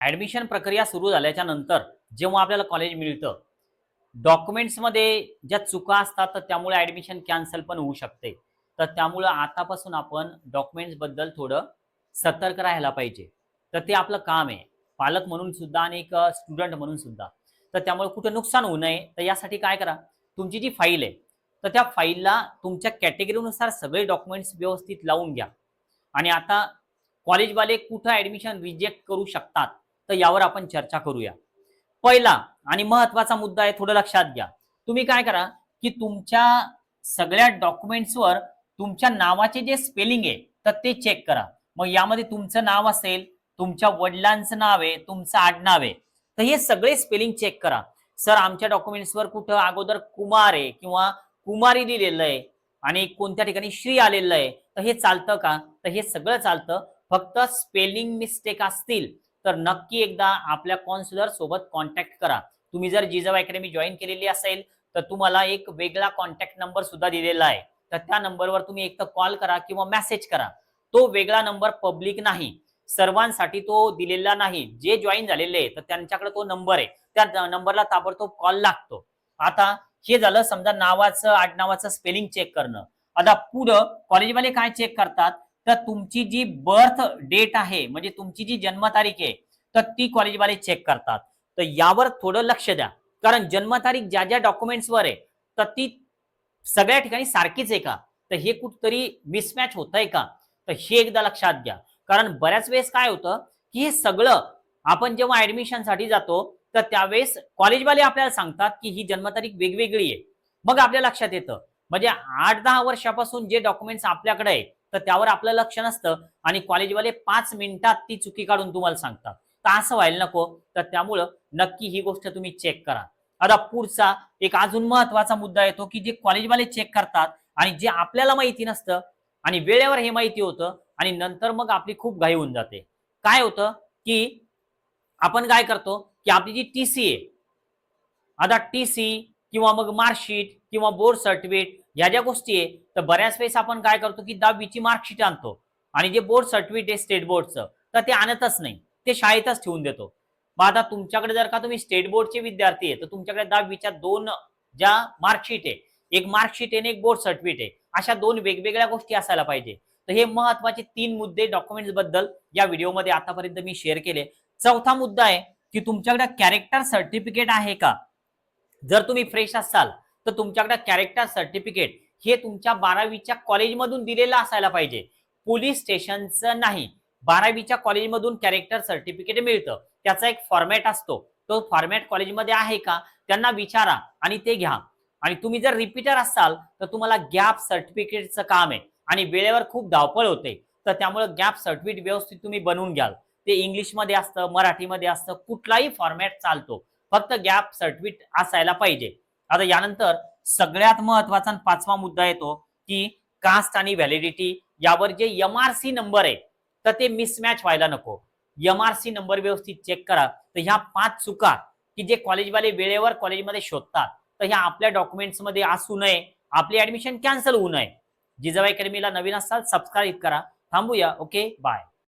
Admission प्रक्रिया सुरू झाल्याच्या नंतर जेव्हा आपल्याला कॉलेज मिळतं, डॉक्युमेंट्समध्ये ज्या चुका असतात तर त्यामुळे ऍडमिशन कॅन्सल पण होऊ शकते. तर त्यामुळं आतापासून आपण डॉक्युमेंट्सबद्दल थोडं सतर्क राहायला पाहिजे. तर ते आपलं काम आहे, पालक म्हणून सुद्धा आणि एक स्टुडंट म्हणून सुद्धा. तर त्यामुळे कुठं नुकसान होऊ नये, तर यासाठी काय करा, तुमची जी फाईल आहे, तर त्या फाईलला तुमच्या कॅटेगरीनुसार सगळे डॉक्युमेंट्स व्यवस्थित लावून घ्या. आणि आता कॉलेजवाले कुठं ऍडमिशन रिजेक्ट करू शकतात, तर यावर आपण चर्चा करूया. पहिला आणि महत्त्वाचा मुद्दा आहे, थोडं लक्षात घ्या. तुम्ही काय करा, की तुमच्या सगळ्या डॉक्युमेंट्सवर तुमच्या नावाचे जे स्पेलिंग आहे, तर ते चेक करा. मग यामध्ये तुमचं नाव असेल, तुमच्या वडिलांचं नाव आहे, तुमचं आडनाव आहे. तर हे सगळे स्पेलिंग चेक करा. सर आमच्या डॉक्युमेंट्सवर कुठं अगोदर कुमार आहे किंवा कुमारी लिहिलेलं आहे आणि कोणत्या ठिकाणी श्री आलेलं आहे, तर हे चालतं का? तर हे सगळं चालतं. फक्त स्पेलिंग मिस्टेक असतील तर नक्की एकदा आपल्या काउन्सिलर सोबत कॉन्टॅक्ट करा. तुम्ही जर जिजाऊ अकॅडमी जॉईन केलेली असेल तर तुम्हाला एक वेगळा कॉन्टॅक्ट नंबर सुद्धा दिलेला आहे. तर त्या नंबरवर तुम्ही एक तर कॉल करा किंवा मेसेज करा. तो वेगळा नंबर पब्लिक नाही, सर्वांसाठी तो दिलेला नाही. जे जॉईन झालेले आहे तर त्यांच्याकडे तो नंबर आहे, त्या नंबरला ताबडतोब कॉल लागतो. आता हे झालं समजा नावाचं आडनावाचं स्पेलिंग चेक करणं. आता पुढं कॉलेजवाले काय चेक करतात, तर तुमची जी बर्थ डेट आहे म्हणजे तुमची जी जन्मतारीख आहे, तर ती कॉलेजवाले चेक करतात. तर यावर थोडं लक्ष द्या, कारण जन्मतारीख ज्या ज्या डॉक्युमेंट्सवर आहे तर ती सगळ्या ठिकाणी सारखीच आहे का, तर हे कुठतरी मिसमॅच होत आहे का, तर हे एकदा लक्षात घ्या. कारण बऱ्याच वेळेस काय होतं, की हे सगळं आपण जेव्हा ऍडमिशनसाठी जातो तर त्यावेळेस कॉलेजवाले आपल्याला सांगतात की ही जन्मतारीख वेगवेगळी आहे. मग आपल्या लक्षात येतं, म्हणजे 8-10 वर्षापासून जे डॉक्युमेंट्स आपल्याकडे आहे तर त्यावर आपलं लक्ष नसतं आणि कॉलेजवाले 5 मिनिटात ती चुकी काढून तुम्हाला सांगतात. तर असं व्हायला नको. तर त्यामुळं नक्की ही गोष्ट तुम्ही चेक करा. आता पुढचा एक अजून महत्वाचा मुद्दा येतो, की जे कॉलेजवाले चेक करतात आणि जे आपल्याला माहिती नसतं आणि वेळेवर हे माहिती होतं आणि नंतर मग आपली खूप घाई होऊन जाते. काय होतं, की आपण काय करतो, की आपली जी टीसी आहे, आता टीसी किंवा मग मार्कशीट किंवा बोर्ड सर्टिफिकेट या ज्या गोष्टी आहे, तर बऱ्याच वेळेस आपण काय करतो, की 10वी मार्कशीट आणतो आणि जे बोर्ड सर्टिफिकेट आहे स्टेट बोर्डचं, तर ते आणतच नाही. ते शाळेतच ठेवून देतो. मग आता तुमच्याकडे जर का तुम्ही स्टेट बोर्डचे विद्यार्थी आहे, तर तुमच्याकडे 10वीच्या 2 ज्या मार्कशीट आहे, एक मार्कशीट आहे आणि एक बोर्ड सर्टिफिकेट आहे. अशा 2 वेगवेगळ्या गोष्टी असायला पाहिजे. तर हे महत्त्वाचे 3 मुद्दे डॉक्युमेंट्स बद्दल या व्हिडिओमध्ये आतापर्यंत मी शेअर केले. चौथा मुद्दा आहे, की तुमच्याकडे कॅरेक्टर सर्टिफिकेट आहे का? जर तुम्ही फ्रेश असाल तर तुमच्याकडे कॅरेक्टर सर्टिफिकेट हे तुमच्या 12वीच्या कॉलेजमधून दिलेलं असायला पाहिजे, पोलीस स्टेशनचं नाही. 12वीच्या कॉलेजमधून कॅरेक्टर सर्टिफिकेट मिळतं. त्याचा एक फॉर्मॅट असतो. तो फॉर्मॅट कॉलेजमध्ये आहे का, त्यांना विचारा आणि ते घ्या. आणि तुम्ही जर रिपीटर असाल तर तुम्हाला गॅप सर्टिफिकेटचं काम आहे आणि वेळेवर खूप धावपळ होते. तर त्यामुळे गॅप सर्टिफिकेट व्यवस्थित तुम्ही बनवून घ्याल. ते इंग्लिशमध्ये असतं, मराठीमध्ये असतं, कुठलाही फॉर्मॅट चालतो. फक्त गॅप सर्टिफिकेट असायला पाहिजे. आता यानंतर सगळ्यात महत्वाचा आणि 5वा मुद्दा येतो, की कास्ट आणि व्हॅलिडिटी यावर जे एमआरसी नंबर आहे तर ते मिसमॅच व्हायला नको. एमआरसी नंबर व्यवस्थित चेक करा. तर ह्या 5 चुका की जे कॉलेजवाले वेळेवर कॉलेजमध्ये शोधतात, तर ह्या आपल्या डॉक्युमेंट्समध्ये असू नये, आपली ऍडमिशन कॅन्सल होऊ नये. जिजाऊ अकॅडमीला नवीन असाल सबस्क्राईब करा. थांबूया. Okay, bye.